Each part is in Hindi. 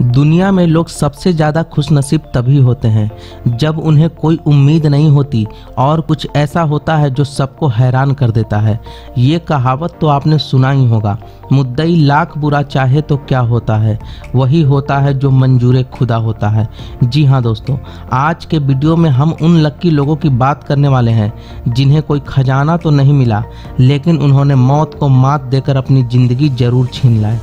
दुनिया में लोग सबसे ज़्यादा खुशनसीब तभी होते हैं जब उन्हें कोई उम्मीद नहीं होती और कुछ ऐसा होता है जो सबको हैरान कर देता है। ये कहावत तो आपने सुना ही होगा, मुद्दई लाख बुरा चाहे तो क्या होता है, वही होता है जो मंजूर खुदा होता है। जी हाँ दोस्तों, आज के वीडियो में हम उन लक्की लोगों की बात करने वाले हैं जिन्हें कोई खजाना तो नहीं मिला, लेकिन उन्होंने मौत को मात देकर अपनी ज़िंदगी जरूर छीन लाए।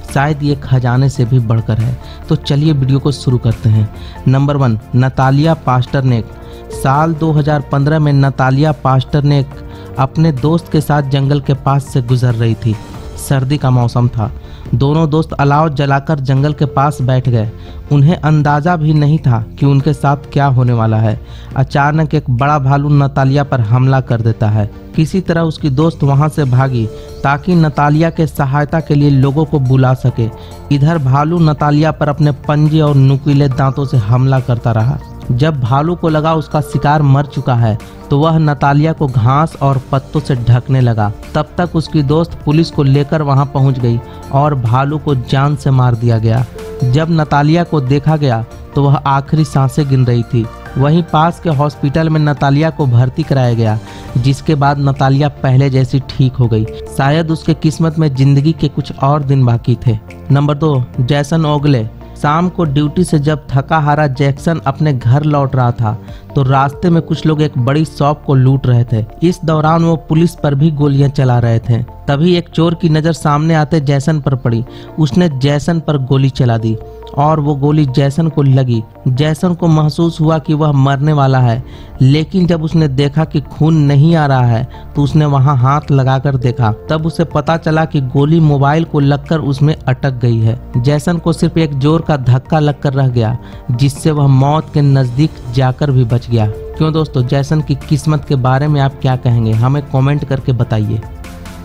शायद ये खजाने से भी बढ़कर है। तो चलिए वीडियो को शुरू करते हैं। Number 1, Natalia Pasternak. साल 2015 में नतालिया पास्टरनेक अपने दोस्त के साथ जंगल के पास से गुजर रही थी। सर्दी का मौसम था। दोनों दोस्त अलाव जलाकर जंगल के पास बैठ गए। उन्हें अंदाज़ा भी नहीं था कि उनके साथ क्या होने वाला है। अचानक एक बड़ा भालू नतालिया पर हमला कर देता है। किसी तरह उसकी दोस्त वहां से भागी ताकि नतालिया के सहायता के लिए लोगों को बुला सके। इधर भालू नतालिया पर अपने पंजे और नुकीले दांतों से हमला करता रहा। जब भालू को लगा उसका शिकार मर चुका है तो वह नतालिया को घास और पत्तों से ढकने लगा। तब तक उसकी दोस्त पुलिस को लेकर वहां पहुंच गई और भालू को जान से मार दिया गया। जब नतालिया को देखा गया तो वह आखिरी सांसें गिन रही थी। वहीं पास के हॉस्पिटल में नतालिया को भर्ती कराया गया, जिसके बाद नतालिया पहले जैसी ठीक हो गई। शायद उसके किस्मत में जिंदगी के कुछ और दिन बाकी थे। नंबर 2, जैसन ओगले। शाम को ड्यूटी से जब थका हारा जैक्सन अपने घर लौट रहा था तो रास्ते में कुछ लोग एक बड़ी शॉप को लूट रहे थे। इस दौरान वो पुलिस पर भी गोलियां चला रहे थे। तभी एक चोर की नज़र सामने आते जैसन पर पड़ी। उसने जैसन पर गोली चला दी और वो गोली जैसन को लगी। जैसन को महसूस हुआ कि वह मरने वाला है, लेकिन जब उसने देखा कि खून नहीं आ रहा है तो उसने वहां हाथ लगाकर देखा। तब उसे पता चला कि गोली मोबाइल को लगकर उसमें अटक गई है। जैसन को सिर्फ एक जोर का धक्का लगकर रह गया, जिससे वह मौत के नज़दीक जाकर भी बच गया। क्यों दोस्तों, जैसन की किस्मत के बारे में आप क्या कहेंगे, हमें कमेंट करके बताइए।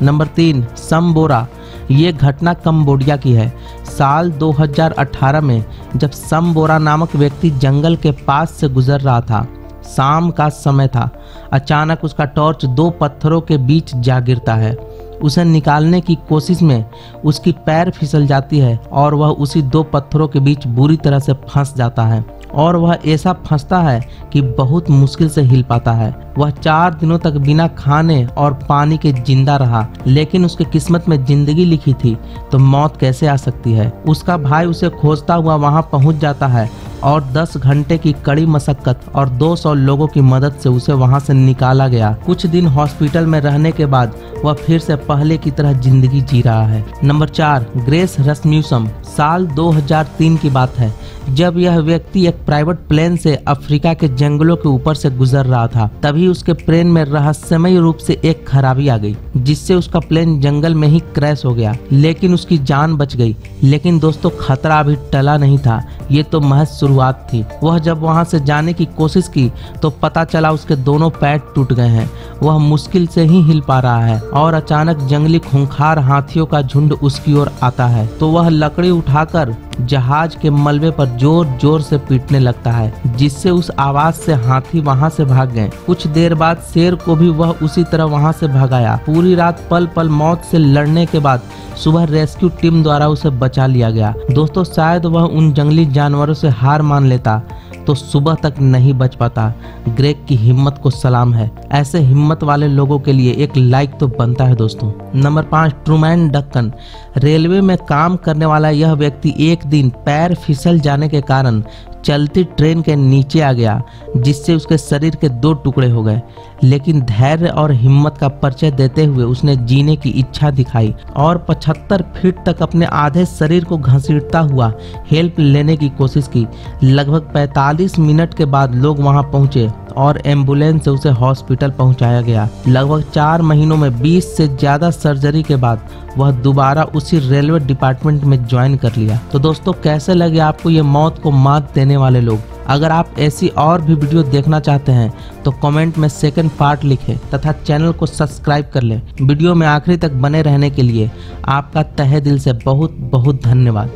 नंबर 3, समबोरा। ये घटना कंबोडिया की है। साल 2018 में जब समबोरा नामक व्यक्ति जंगल के पास से गुजर रहा था, शाम का समय था। अचानक उसका टॉर्च 2 पत्थरों के बीच जा गिरता है। उसे निकालने की कोशिश में उसकी पैर फिसल जाती है और वह उसी 2 पत्थरों के बीच बुरी तरह से फंस जाता है और वह ऐसा फंसता है कि बहुत मुश्किल से हिल पाता है। वह 4 दिनों तक बिना खाने और पानी के जिंदा रहा, लेकिन उसके किस्मत में जिंदगी लिखी थी तो मौत कैसे आ सकती है। उसका भाई उसे खोजता हुआ वहां पहुंच जाता है और 10 घंटे की कड़ी मशक्कत और 200 लोगों की मदद से उसे वहां से निकाला गया। कुछ दिन हॉस्पिटल में रहने के बाद वह फिर से पहले की तरह जिंदगी जी रहा है। Number 4, Grace Rasmussen. साल 2003 की बात है जब यह व्यक्ति एक प्राइवेट प्लेन से अफ्रीका के जंगलों के ऊपर से गुजर रहा था। तभी उसके प्लेन में रहस्यमय रूप से एक खराबी आ गई, जिससे उसका प्लेन जंगल में ही क्रैश हो गया, लेकिन उसकी जान बच गई। लेकिन दोस्तों, खतरा अभी टला नहीं था, ये तो महज शुरुआत थी। वह जब वहां से जाने की कोशिश की तो पता चला उसके दोनों पैर टूट गए हैं। वह मुश्किल से ही हिल पा रहा है और अचानक जंगली खूंखार हाथियों का झुंड उसकी ओर आता है तो वह लकड़ी उठाकर जहाज के मलबे पर जोर जोर से पीटने लगता है, जिससे उस आवाज से हाथी वहां से भाग गए। कुछ देर बाद शेर को भी वह उसी तरह वहां से भगाया। पूरी रात पल पल मौत से लड़ने के बाद सुबह रेस्क्यू टीम द्वारा उसे बचा लिया गया। दोस्तों, शायद वह उन जंगली जानवरों से हार मान लेता तो सुबह तक नहीं बच पाता। ग्रेग की हिम्मत को सलाम है। ऐसे हिम्मत वाले लोगों के लिए एक लाइक तो बनता है दोस्तों। Number 5, Trueman Deccan. रेलवे में काम करने वाला यह व्यक्ति एक दिन पैर फिसल जाने के कारण चलती ट्रेन के नीचे आ गया, जिससे उसके शरीर के 2 टुकड़े हो गए। लेकिन धैर्य और हिम्मत का परिचय देते हुए उसने जीने की इच्छा दिखाई और 75 फीट तक अपने आधे शरीर को घसीटता हुआ हेल्प लेने की कोशिश की। लगभग 45 मिनट के बाद लोग वहां पहुंचे और एम्बुलेंस से उसे हॉस्पिटल पहुंचाया गया। लगभग 4 महीनों में 20 से ज्यादा सर्जरी के बाद वह दोबारा उसी रेलवे डिपार्टमेंट में ज्वाइन कर लिया। तो दोस्तों, कैसे लगे आपको ये मौत को मात देने वाले लोग? अगर आप ऐसी और भी वीडियो देखना चाहते हैं तो कमेंट में सेकंड पार्ट लिखें तथा चैनल को सब्सक्राइब कर लें। वीडियो में आखिरी तक बने रहने के लिए आपका तहे दिल से बहुत बहुत धन्यवाद।